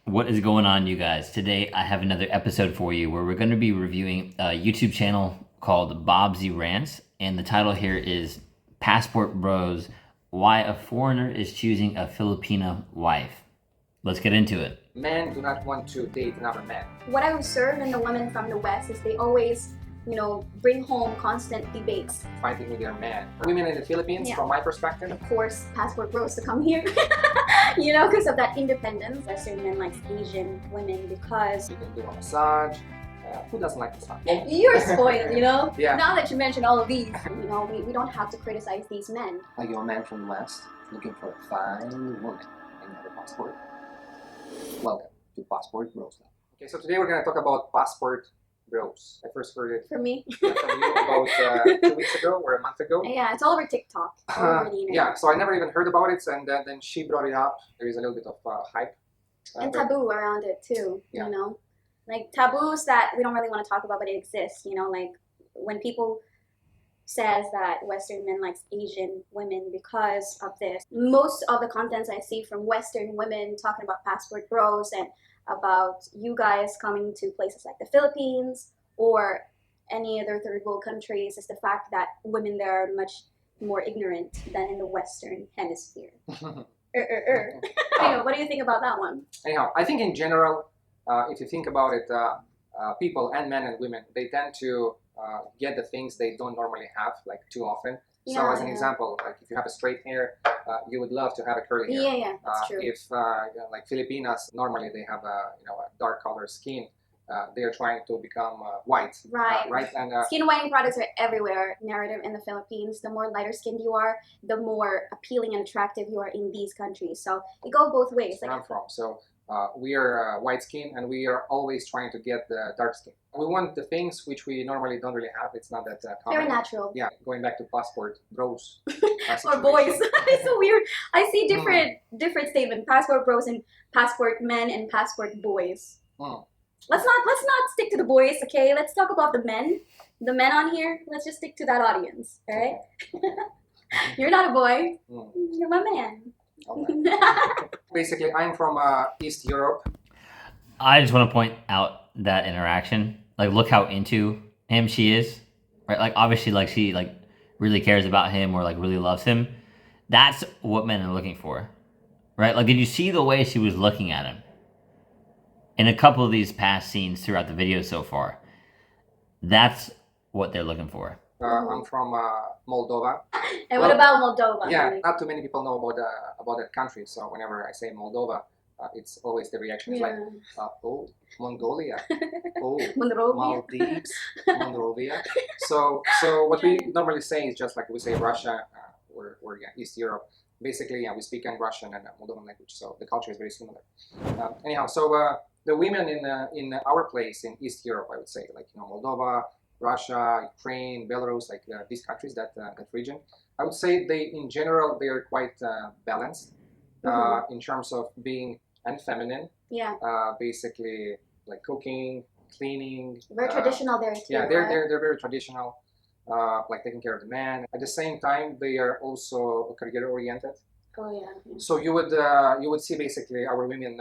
What is going on, you guys? Today I have another episode for you where we're going to be reviewing a YouTube channel called Bobsy Rants, and the title here is Passport Bros: Why a Foreigner is Choosing a Filipina Wife. Let's get into it. Men do not want to date another man. What I observe in the women from the West is they always, bring home constant debates. Fighting with their man. Women in the Philippines, Yeah. from my perspective, Of course, passport bros to come here, because of that independence. Western men like Asian women because you can do a massage. Who doesn't like massage? you're spoiled, Yeah. Now that you mention all of these, we don't have to criticize these men. Are you a man from the West looking for a fine woman and you have a passport? Welcome to Passport Bros. Okay, so today we're going to talk about passport bros. I first heard it For me, from you about 2 weeks ago or a month ago. yeah, it's all over TikTok. All over the internet. Yeah, so I never even heard about it, and then she brought it up. There is a little bit of hype. And but- taboo around it too, Yeah. like taboos that we don't really want to talk about, but it exists. Like when people says that Western men likes Asian women because of this. Most of the contents I see from Western women talking about passport bros and about you guys coming to places like the Philippines or any other third world countries is the fact that women there are much more ignorant than in the Western hemisphere. What do you think about that one? Anyhow, I think in general, if you think about it, people and men and women, they tend to get the things they don't normally have, like too often. So Yeah, as an yeah. example, like if you have a straight hair, you would love to have a curly hair. Yeah, that's true. If like Filipinas, normally they have a dark color skin. They are trying to become white. Right. Right. And Skin whitening products are everywhere. Narrative in the Philippines, the more lighter skinned you are, the more appealing and attractive you are in these countries. So it goes both ways. where I'm from. So we are white skin, and we are always trying to get the dark skin. We want the things which we normally don't really have. It's not that common. very natural. Yeah, going back to passport bros. Or situation. boys. It's so weird. I see different statement. Passport bros and passport men and passport boys. Mm. Let's not stick to the boys, okay? Let's talk about the men. The men on here. Let's just stick to that audience, alright? You're not a boy. Mm. You're my man. Okay. Basically, I'm from East Europe. I just want to point out that interaction. Like, look how into him she is, right? Like, obviously, like she like really cares about him or like really loves him. That's what men are looking for, right? Like, did you see the way she was looking at him in a couple of these past scenes throughout the video so far? That's what they're looking for. I'm from Moldova. And what about Moldova? Yeah, not too many people know about that country. So whenever I say Moldova, it's always the reaction is like, oh, Mongolia, oh, Monrovia. Maldives, Monrovia. So what we normally say is just like we say Russia, or East Europe. Basically, yeah, we speak in Russian and Moldovan language, so the culture is very similar. Anyhow, so the women in our place in East Europe, I would say, like Moldova, Russia, Ukraine, Belarus, like these countries, that region, I would say they in general they are quite balanced in terms of being feminine. Yeah. Basically, like cooking, cleaning. Very traditional there too. Yeah, right? they're very traditional, like taking care of the man. At the same time, they are also career oriented. Oh yeah. So you would see basically our women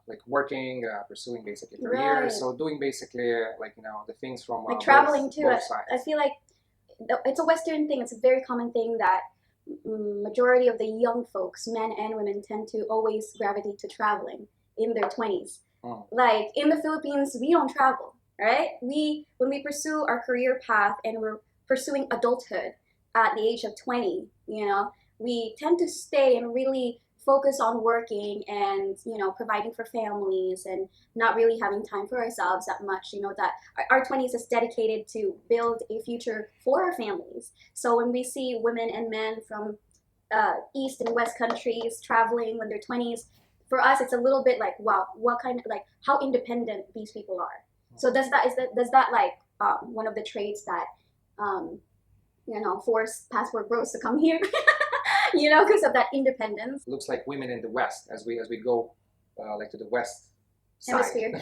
like working, pursuing basically career. Right. So doing basically like the things from Like traveling both, too. both I sides. feel like it's a Western thing. It's a very common thing that majority of the young folks, men and women, tend to always gravitate to traveling in their 20s. Mm. Like in the Philippines, we don't travel, right? When we pursue our career path and we're pursuing adulthood at the age of 20, we tend to stay and really focus on working and providing for families and not really having time for ourselves that much. That our 20s is dedicated to build a future for our families. So when we see women and men from east and west countries traveling when they're 20s, for us it's a little bit like, wow, what kind of, like, how independent these people are. So does that like one of the traits that force passport bros to come here? Because of that independence. Looks like women in the West as we go like to the West side. Hemisphere.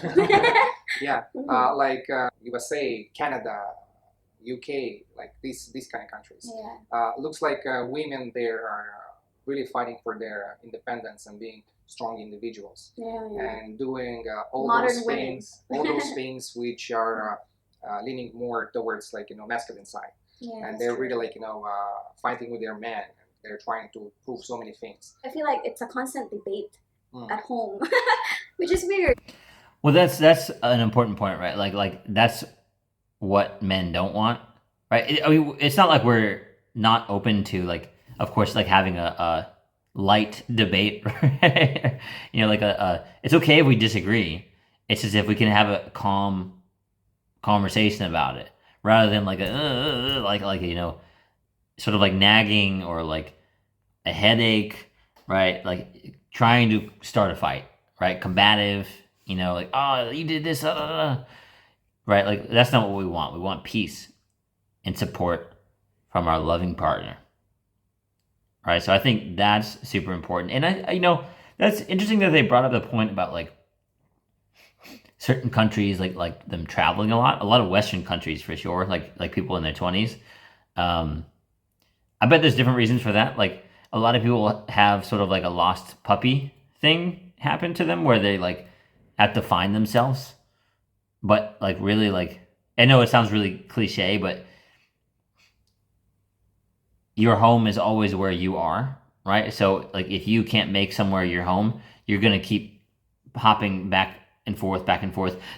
Yeah, Mhm. like USA, Canada, UK, like these kind of countries. Yeah. Looks like women there are really fighting for their independence and being strong individuals, Yeah. and doing all Modern those women. things, all those things which are leaning more towards like masculine side, Yeah, and that's they're true. really like fighting with their men. They're trying to prove so many things. I feel like it's a constant debate Mm. at home, which is weird. Well, that's an important point, right? Like that's what men don't want, right? I mean, it's not like we're not open to like, of course, like having a light debate, right? Like it's okay if we disagree. It's just if we can have a calm conversation about it, rather than like like sort of like nagging or like a headache, right? Like trying to start a fight, right? Combative, like, oh, you did this, right? Like that's not what we want. We want peace and support from our loving partner, right? So I think that's super important. And that's interesting that they brought up the point about like certain countries, like them traveling a lot of Western countries for sure, like people in their 20s. I bet there's different reasons for that. Like a lot of people have sort of like a lost puppy thing happen to them where they like have to find themselves. But like really like I know it sounds really cliche, but your home is always where you are, right? So like if you can't make somewhere your home, you're gonna keep hopping back and forth.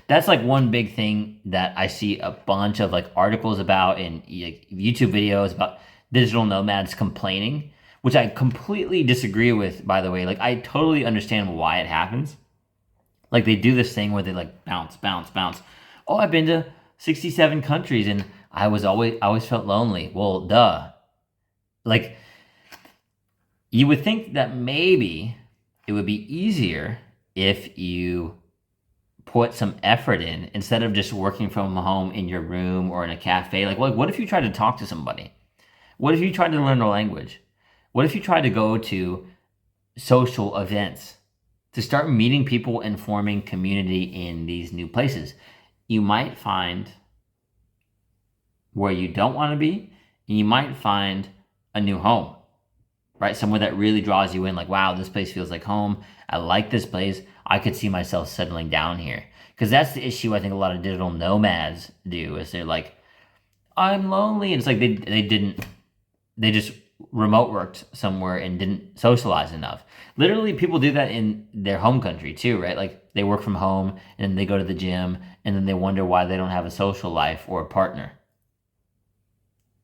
That's like one big thing that I see a bunch of like articles about and like, YouTube videos about digital nomads complaining, which I completely disagree with, by the way. Like I totally understand why it happens. Like they do this thing where they like bounce, bounce, bounce. Oh, I've been to 67 countries and I always felt lonely. Well, duh. Like you would think that maybe it would be easier if you put some effort in instead of just working from home in your room or in a cafe. Like what if you tried to talk to somebody? What if you tried to learn a language? What if you tried to go to social events to start meeting people and forming community in these new places? You might find where you don't want to be, and you might find a new home, right? Somewhere that really draws you in, like, wow, this place feels like home. I like this place. I could see myself settling down here. Because that's the issue I think a lot of digital nomads do, is they're like, I'm lonely. And it's like they just remote worked somewhere and didn't socialize enough. Literally, people do that in their home country too, right? Like they work from home and then they go to the gym and then they wonder why they don't have a social life or a partner.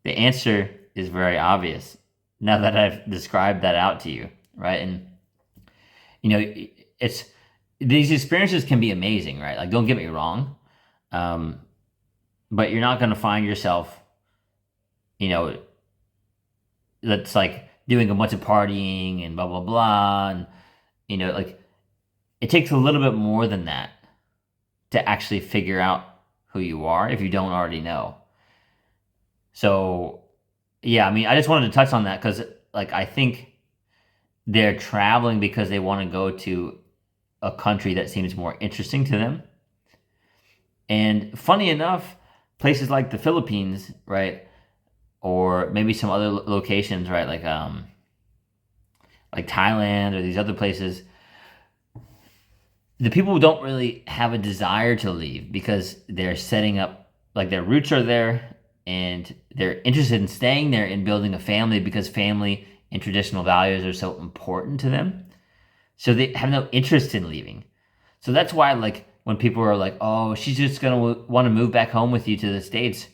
The answer is very obvious now that I've described that out to you, right? And it's these experiences can be amazing, right? Like don't get me wrong, but you're not going to find yourself, that's like doing a bunch of partying and blah blah blah, and like it takes a little bit more than that to actually figure out who you are if you don't already know. So yeah, I mean, I just wanted to touch on that because like I think they're traveling because they want to go to a country that seems more interesting to them. And funny enough, places like the Philippines, right, or maybe some other locations, right, like Thailand or these other places, the people don't really have a desire to leave because they're setting up, like their roots are there and they're interested in staying there and building a family because family and traditional values are so important to them. So they have no interest in leaving. So that's why, like, when people are like, oh, she's just going to want to move back home with you to the States,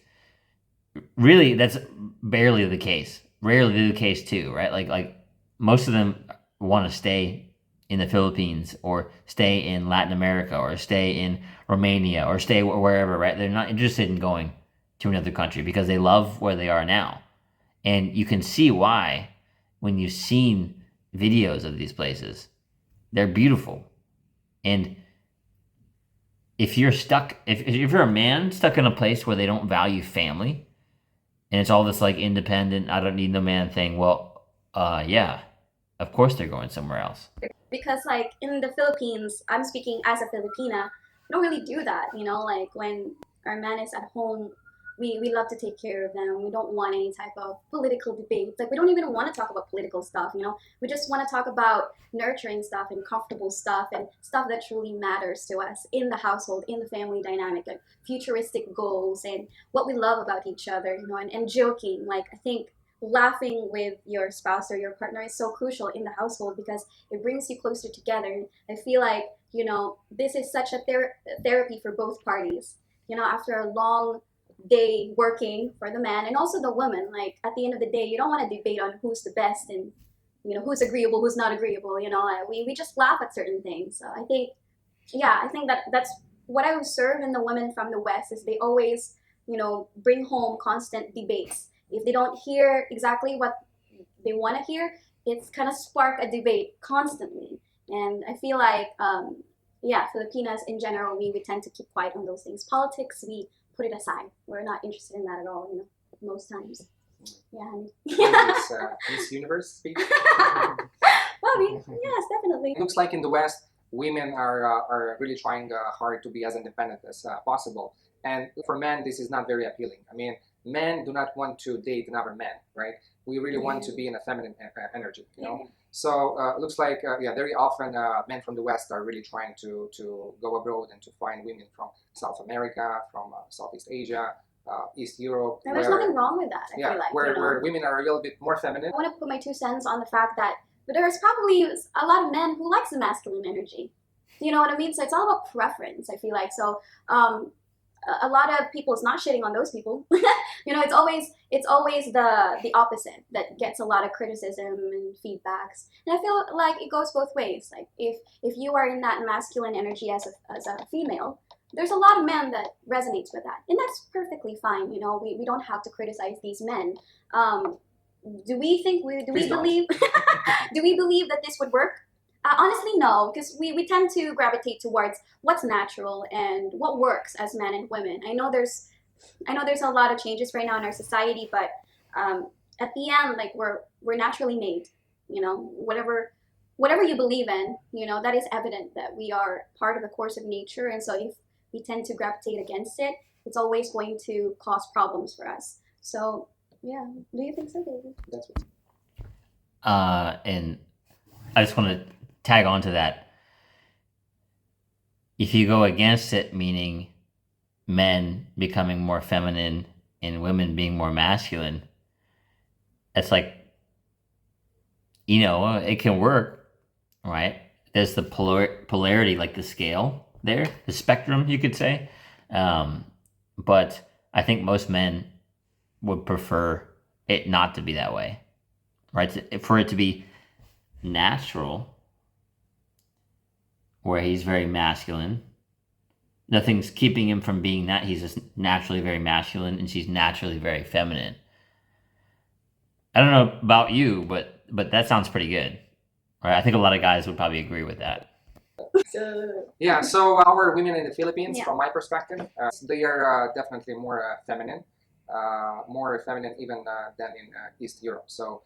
really, that's barely the case. Rarely the case, too, right? Like most of them want to stay in the Philippines or stay in Latin America or stay in Romania or stay wherever, right? They're not interested in going to another country because they love where they are now. And you can see why when you've seen videos of these places. They're beautiful. And if you're stuck, if you're a man stuck in a place where they don't value family and it's all this like independent, I don't need no man thing, well, yeah, of course they're going somewhere else. Because like in the Philippines, I'm speaking as a Filipina, we don't really do that, like when our man is at home we love to take care of them. We don't want any type of political debates. Like we don't even want to talk about political stuff, you know. We just want to talk about nurturing stuff and comfortable stuff and stuff that truly matters to us in the household, in the family dynamic, like futuristic goals and what we love about each other, you know, and joking. Like I think laughing with your spouse or your partner is so crucial in the household because it brings you closer together. I feel like, you know, this is such a therapy for both parties. You know, after a long day working for the man and also the woman, like at the end of the day, you don't want to debate on who's the best and, you know, who's agreeable, who's not agreeable. You know, we just laugh at certain things. So I think, yeah, I think that's what I observe in the women from the West is they always, you know, bring home constant debates. If they don't hear exactly what they want to hear, it's kind of spark a debate constantly. And I feel like, yeah, Filipinas in general, we tend to keep quiet on those things. Politics, we put it aside. We're not interested in that at all, you know, most times. Yeah, honey. This Miss Universe speech. Well, yes, definitely. It looks like in the West, women are really trying hard to be as independent as possible. And for men, this is not very appealing. I mean, men do not want to date another man, right? We really want to be in a feminine energy, you know? So it looks like, yeah, very often men from the West are really trying to go abroad and to find women from South America, from Southeast Asia, East Europe. And there's nothing wrong with that, I feel like. Where, you know? where women are a little bit more feminine. I want to put my 2 cents on the fact that there's probably a lot of men who likes the masculine energy. You know what I mean? So it's all about preference, I feel like. So a lot of people is not shitting on those people. You know, it's always the opposite that gets a lot of criticism and feedbacks. And I feel like it goes both ways. Like if you are in that masculine energy as a female, there's a lot of men that resonates with that, and that's perfectly fine. You know, we don't have to criticize these men. Do we believe do we believe that this would work? Honestly, no, because we tend to gravitate towards what's natural and what works as men and women. I know there's a lot of changes right now in our society, but at the end, like we're naturally made. You know, whatever you believe in, you know, that is evident that we are part of the course of nature, and so if we tend to gravitate against it, it's always going to cause problems for us. So yeah, do you think so, David? That's what. And I just want to tag on to that. If you go against it, meaning men becoming more feminine and women being more masculine, it's like, you know, it can work, right? There's the polarity, like the scale there, the spectrum, you could say. But I think most men would prefer it not to be that way, right? For it to be natural, where he's very masculine. Nothing's keeping him from being that. He's just naturally very masculine, and she's naturally very feminine. I don't know about you, but that sounds pretty good, right? I think a lot of guys would probably agree with that. Yeah, so our women in the Philippines, Yeah. from my perspective, they are definitely more feminine even than in East Europe. So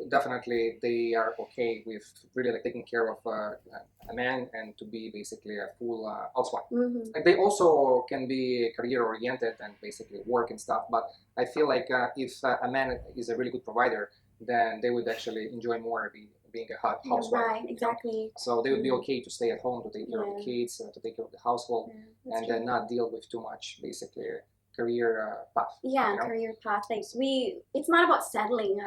definitely they are okay with really like taking care of a man and to be basically a full housewife. Mm-hmm. Like they also can be career oriented and basically work and stuff, but I feel like if a man is a really good provider, then they would actually enjoy more being a housewife. Right, you know? exactly. So they would be okay to stay at home to take care of the Yeah. kids, to take care of the household, Yeah, and then not deal with too much basically career path. yeah, you know? career path. Like it's not about settling.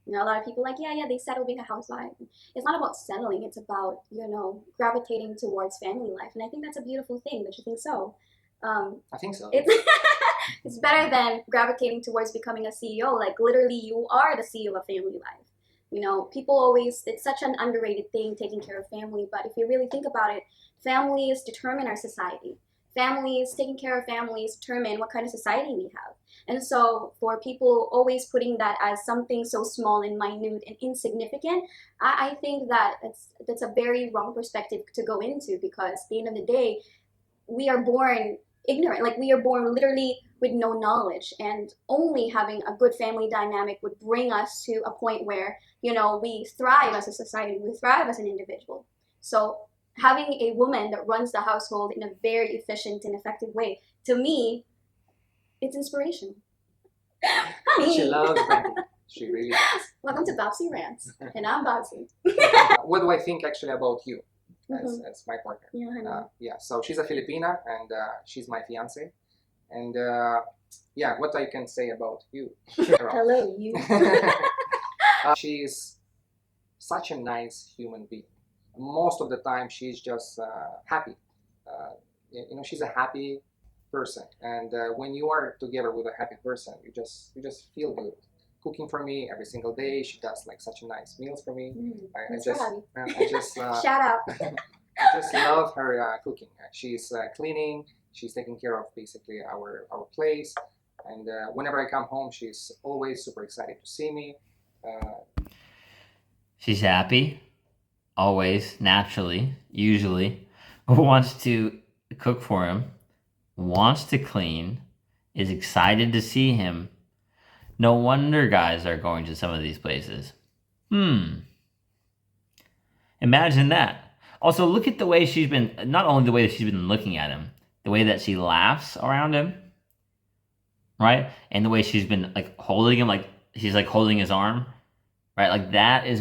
You know, a lot of people like, yeah, they settle being a housewife. It's not about settling. It's about, you know, gravitating towards family life, and I think that's a beautiful thing. Don't you think so? I think so. It's it's better than gravitating towards becoming a CEO. Like literally, you are the CEO of family life. You know, people always, it's such an underrated thing, taking care of family. But if you really think about it, families determine our society. Families, taking care of families determine what kind of society we have. And so for people always putting that as something so small and minute and insignificant, I think that that's a very wrong perspective to go into, because at the end of the day, we are born ignorant. Like we are born literally with no knowledge, and only having a good family dynamic would bring us to a point where, you know, we thrive as a society, we thrive as an individual. So having a woman that runs the household in a very efficient and effective way, to me, It's inspiration. She Honey, loves ranting. She really does. welcome to Babsy Rants, and I'm Babsy. What do I think actually about you as, Mhm. as my partner? Yeah, I know. Yeah, so she's a Filipina and she's my fiance. And yeah, what I can say about you? Hello, you. She's such a nice human being. Most of the time, she's just happy. She's a happy person, and when you are together with a happy person, you just feel good. Cooking for me every single day, she does like such a nice meals for me. I That's just, right. I just, Shout out. I just love her cooking. She's cleaning. She's taking care of basically our place, and whenever I come home, she's always super excited to see me. She's happy, always, naturally, usually, wants to cook for him, wants to clean, is excited to see him. No wonder guys are going to some of these places. Imagine that. Also, look at the way she's been, not only the way that she's been looking at him, the way that she laughs around him, right? And the way she's been like holding him, like she's like holding his arm, right? Like this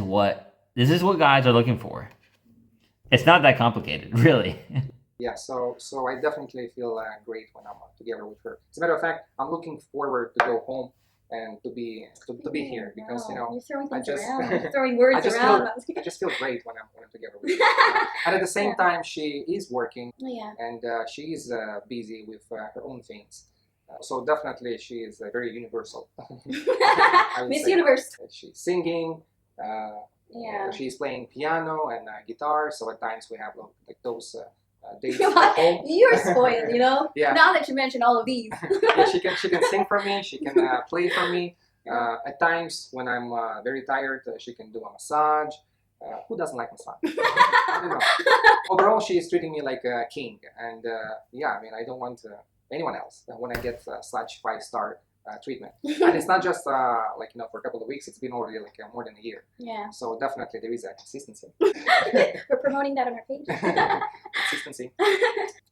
is what guys are looking for. It's not that complicated, really. Yeah, so I definitely feel great when I'm together with her. As a matter of fact, I'm looking forward to go home and to be here because Wow, you're throwing I things just around. You're throwing words I just around. I just feel great when I'm together with her. And at the same Yeah. time, she is working Yeah. and she is busy with her own things. So definitely, she is very universal. I would Miss say. Universe. She's singing. Yeah. She's playing piano and guitar. So at times we have like those dates at home. You're spoiled, you know. Yeah. Now that you mentioned all of these. Yeah, she can sing for me. She can play for me. At times when I'm very tired, she can do a massage. Who doesn't like massage? I don't know. Overall, she is treating me like a king, and yeah, I mean, I don't want anyone else when I get such 5-star treatment. And it's not just like for a couple of weeks. It's been already like more than a year. Yeah. So definitely there is a consistency. We're promoting that on our page. Consistency.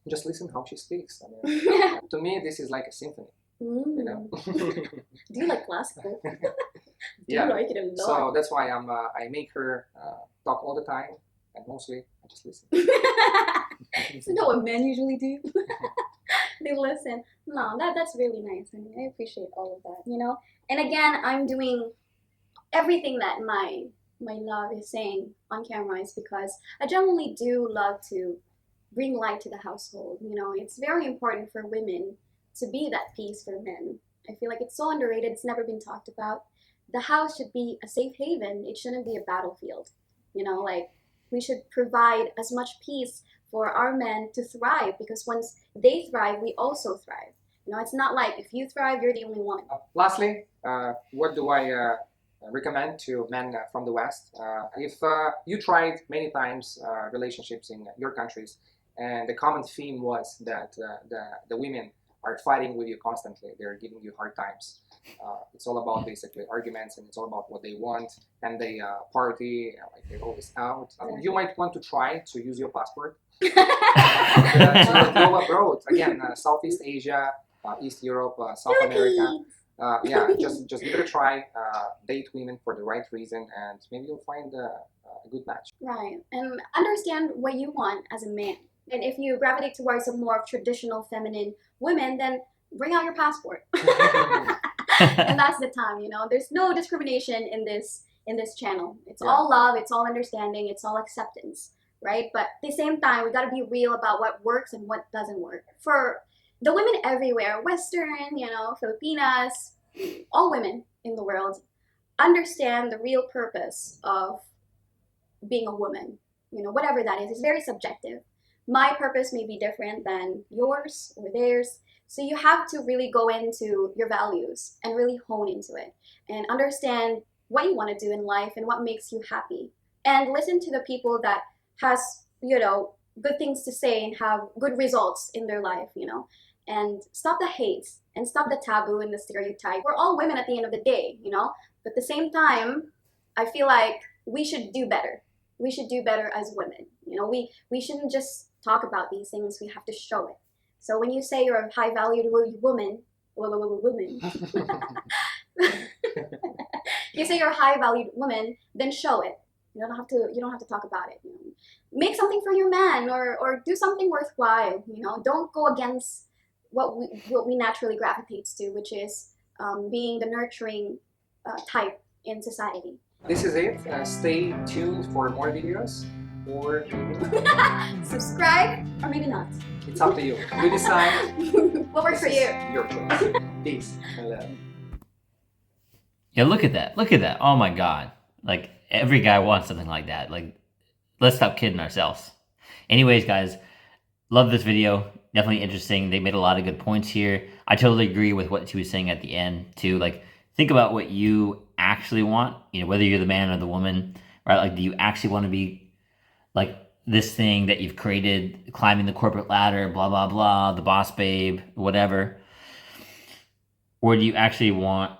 Just listen how she speaks. I mean, to me, this is like a symphony. You know. Do you like classical? Do Yeah. you like it a lot? So that's why I make her talk all the time, and mostly I just listen. Isn't that what men usually do? They listen. No, that's really nice. I mean, I appreciate all of that, you know. And again, I'm doing everything that my love is saying on camera is because I genuinely do love to bring light to the household. You know, it's very important for women to be that piece for men. I feel like it's so underrated. It's never been talked about. The house should be a safe haven. It shouldn't be a battlefield. You know, like we should provide as much peace for our men to thrive because once they thrive, we also thrive. You know, it's not like if you thrive, you're the only one. Lastly, what do I recommend to men from the West? If you tried many times relationships in your countries, and the common theme was that the women are fighting with you constantly, they're giving you hard times. It's all about basically arguments, and it's all about what they want, and they party, like they're always out. You might want to try to use your passport to go abroad. Again, Southeast Asia, East Europe, South America. Yeah, just give it a try. Date women for the right reason, and maybe you'll find a good match. Right. And understand what you want as a man. And if you gravitate towards a more traditional feminine women, then bring out your passport. And that's the time, you know. There's no discrimination in this channel. It's all love, it's all understanding, it's all acceptance, right? But at the same time, we gotta be real about what works and what doesn't work. For the women everywhere, Western, you know, Filipinas, all women in the world, understand the real purpose of being a woman. You know, whatever that is, it's very subjective. My purpose may be different than yours or theirs. So you have to really go into your values and really hone into it and understand what you want to do in life and what makes you happy. And listen to the people that has, you know, good things to say and have good results in their life, you know. And stop the hate and stop the taboo and the stereotype. We're all women at the end of the day, you know. But at the same time, I feel like we should do better. We should do better as women. You know, we shouldn't just talk about these things, we have to show it. So when you say you're a high valued woman, woman. You say you're a high valued woman, then show it. You don't have to talk about it. You know? Make something for your man, or do something worthwhile. You know, don't go against what we naturally gravitate to, which is being the nurturing type in society. This is it. Stay tuned for more videos, or Subscribe, or maybe not. it's up to you. You decide. What works for This you? is your choice. Peace and love. Yeah, look at that. Look at that. Oh my God. Like, every guy wants something like that. Like, let's stop kidding ourselves. Anyways, guys, love this video. Definitely interesting. They made a lot of good points here. I totally agree with what she was saying at the end, too. Like, think about what you actually want, you know, whether you're the man or the woman, right? Like, do you actually want to be like this thing that you've created, climbing the corporate ladder, blah, blah, blah, the boss babe, whatever? Or do you actually want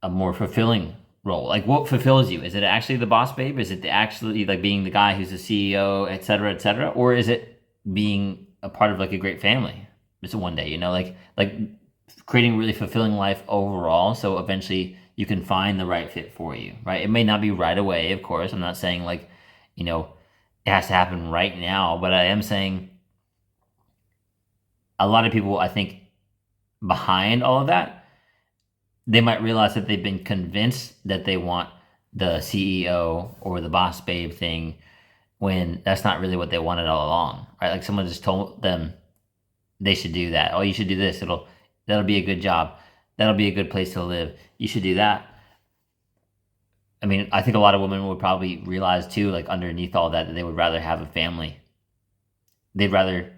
a more fulfilling role? Like, what fulfills you? Is it actually the boss babe? Is it actually like being the guy who's the CEO, et cetera, or is it being a part of like a great family? Just one day, you know, like creating a really fulfilling life overall. So eventually you can find the right fit for you, right? It may not be right away, of course. I'm not saying like, you know, it has to happen right now, but I am saying a lot of people, I think, behind all of that, they might realize that they've been convinced that they want the CEO or the boss babe thing when that's not really what they wanted all along, right? Like someone just told them they should do that. Oh, you should do this. That'll be a good job. That'll be a good place to live. You should do that. I mean, I think a lot of women would probably realize too, like underneath all that they would rather have a family. They'd rather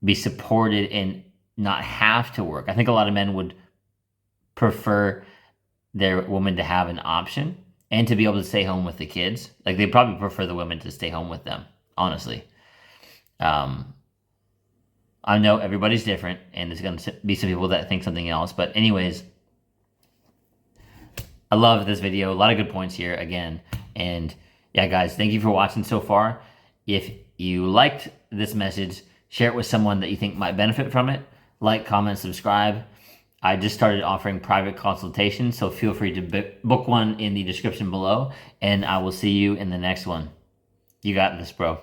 be supported and not have to work. I think a lot of men would prefer their woman to have an option and to be able to stay home with the kids. Like they probably prefer the women to stay home with them, honestly. I know everybody's different and there's going to be some people that think something else, but anyways, I love this video. A lot of good points here again. And yeah, guys, thank you for watching so far. If you liked this message, share it with someone that you think might benefit from it. Like, comment, subscribe. I just started offering private consultations, so feel free to book one in the description below, and I will see you in the next one. You got this, bro.